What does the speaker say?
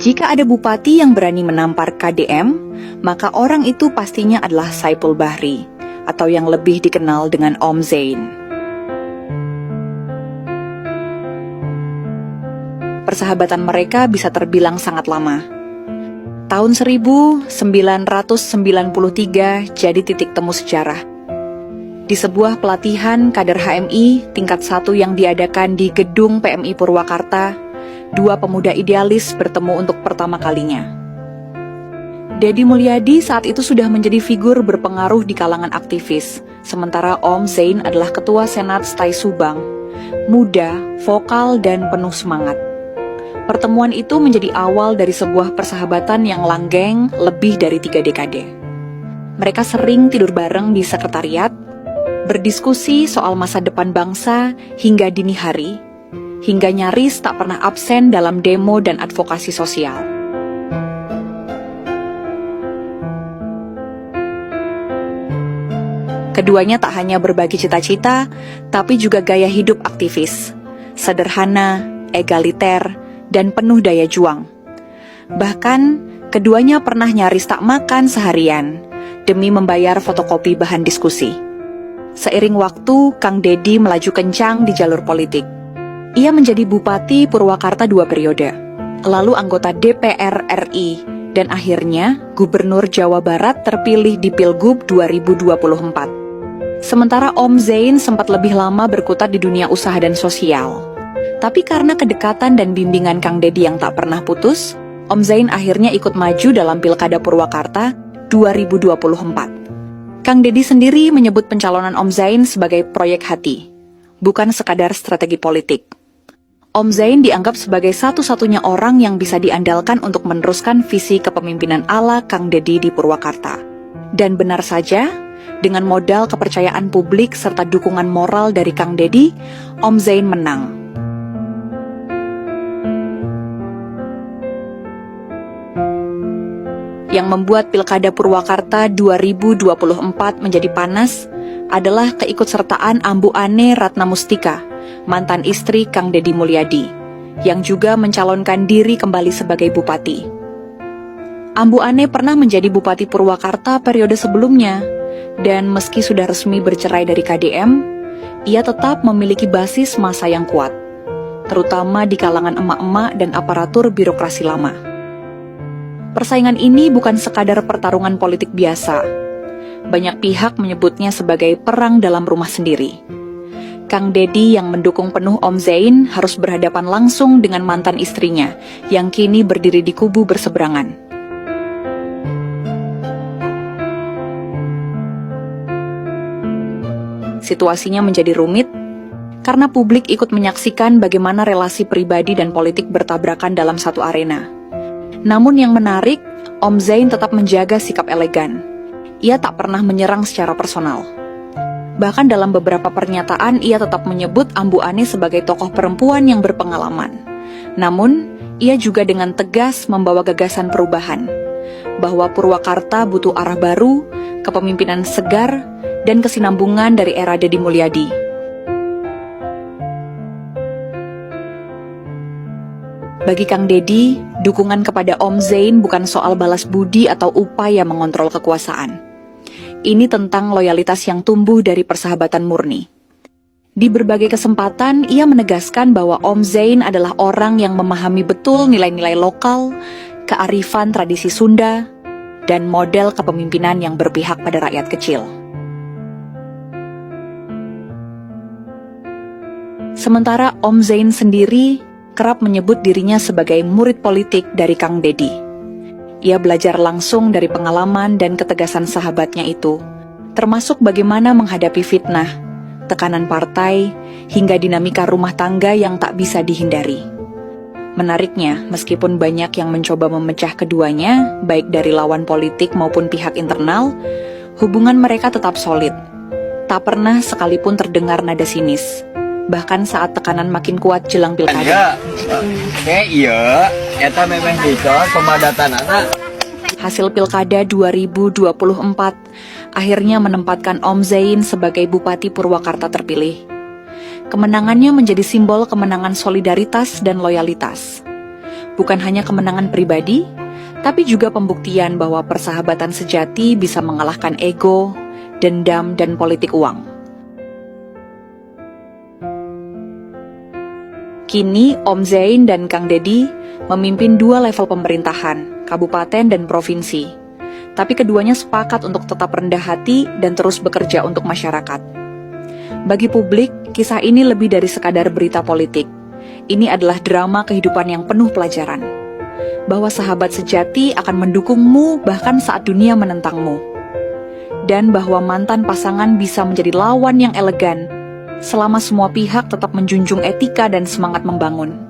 Jika ada bupati yang berani menampar KDM, maka orang itu pastinya adalah Saipul Bahri, atau yang lebih dikenal dengan Om Zain. Persahabatan mereka bisa terbilang sangat lama. Tahun 1993 jadi titik temu sejarah. Di sebuah pelatihan kader HMI tingkat 1 yang diadakan di gedung PMI Purwakarta, dua pemuda idealis bertemu untuk pertama kalinya. Deddy Mulyadi saat itu sudah menjadi figur berpengaruh di kalangan aktivis, sementara Om Zain adalah ketua Senat Stai Subang, muda, vokal, dan penuh semangat. Pertemuan itu menjadi awal dari sebuah persahabatan yang langgeng lebih dari 3 dekade. Mereka sering tidur bareng di sekretariat, berdiskusi soal masa depan bangsa hingga dini hari, hingga nyaris tak pernah absen dalam demo dan advokasi sosial. Keduanya tak hanya berbagi cita-cita, tapi juga gaya hidup aktivis, sederhana, egaliter, dan penuh daya juang. Bahkan, keduanya pernah nyaris tak makan seharian demi membayar fotokopi bahan diskusi. Seiring waktu, Kang Deddy melaju kencang di jalur politik. Ia menjadi Bupati Purwakarta 2 periode, lalu anggota DPR RI, dan akhirnya Gubernur Jawa Barat terpilih di Pilgub 2024. Sementara Om Zain sempat lebih lama berkutat di dunia usaha dan sosial. Tapi karena kedekatan dan bimbingan Kang Deddy yang tak pernah putus, Om Zain akhirnya ikut maju dalam Pilkada Purwakarta 2024. Kang Deddy sendiri menyebut pencalonan Om Zain sebagai proyek hati, bukan sekadar strategi politik. Om Zain dianggap sebagai satu-satunya orang yang bisa diandalkan untuk meneruskan visi kepemimpinan ala Kang Deddy di Purwakarta. Dan benar saja, dengan modal kepercayaan publik serta dukungan moral dari Kang Deddy, Om Zain menang. Yang membuat Pilkada Purwakarta 2024 menjadi panas adalah keikutsertaan Ambu Ane Ratna Mustika, mantan istri Kang Deddy Mulyadi, yang juga mencalonkan diri kembali sebagai bupati. Ambu Ane pernah menjadi Bupati Purwakarta periode sebelumnya, dan meski sudah resmi bercerai dari KDM, ia tetap memiliki basis massa yang kuat, terutama di kalangan emak-emak dan aparatur birokrasi lama. Persaingan ini bukan sekadar pertarungan politik biasa. Banyak pihak menyebutnya sebagai perang dalam rumah sendiri. Kang Deddy yang mendukung penuh Om Zain harus berhadapan langsung dengan mantan istrinya yang kini berdiri di kubu berseberangan. Situasinya menjadi rumit karena publik ikut menyaksikan bagaimana relasi pribadi dan politik bertabrakan dalam satu arena. Namun yang menarik, Om Zain tetap menjaga sikap elegan. Ia tak pernah menyerang secara personal. Bahkan dalam beberapa pernyataan, ia tetap menyebut Ambu Ane sebagai tokoh perempuan yang berpengalaman. Namun, ia juga dengan tegas membawa gagasan perubahan, bahwa Purwakarta butuh arah baru, kepemimpinan segar, dan kesinambungan dari era Deddy Mulyadi. Bagi Kang Deddy, dukungan kepada Om Zain bukan soal balas budi atau upaya mengontrol kekuasaan. Ini tentang loyalitas yang tumbuh dari persahabatan murni. Di berbagai kesempatan, ia menegaskan bahwa Om Zain adalah orang yang memahami betul nilai-nilai lokal, kearifan tradisi Sunda, dan model kepemimpinan yang berpihak pada rakyat kecil. Sementara Om Zain sendiri kerap menyebut dirinya sebagai murid politik dari Kang Deddy. Ia belajar langsung dari pengalaman dan ketegasan sahabatnya itu, termasuk bagaimana menghadapi fitnah, tekanan partai, hingga dinamika rumah tangga yang tak bisa dihindari. Menariknya, meskipun banyak yang mencoba memecah keduanya, baik dari lawan politik maupun pihak internal, hubungan mereka tetap solid. Tak pernah sekalipun terdengar nada sinis. Bahkan saat tekanan makin kuat jelang pilkada. Iya, eta memang bisa pemadatan anak. Hasil pilkada 2024 akhirnya menempatkan Om Zain sebagai Bupati Purwakarta terpilih. Kemenangannya menjadi simbol kemenangan solidaritas dan loyalitas. bukan hanya kemenangan pribadi, tapi juga pembuktian bahwa persahabatan sejati bisa mengalahkan ego, dendam, dan politik uang. Kini, Om Zain dan Kang Deddy memimpin 2 level pemerintahan, kabupaten dan provinsi. Tapi keduanya sepakat untuk tetap rendah hati dan terus bekerja untuk masyarakat. Bagi publik, kisah ini lebih dari sekadar berita politik. Ini adalah drama kehidupan yang penuh pelajaran. Bahwa sahabat sejati akan mendukungmu bahkan saat dunia menentangmu. Dan bahwa mantan pasangan bisa menjadi lawan yang elegan selama semua pihak tetap menjunjung etika dan semangat membangun.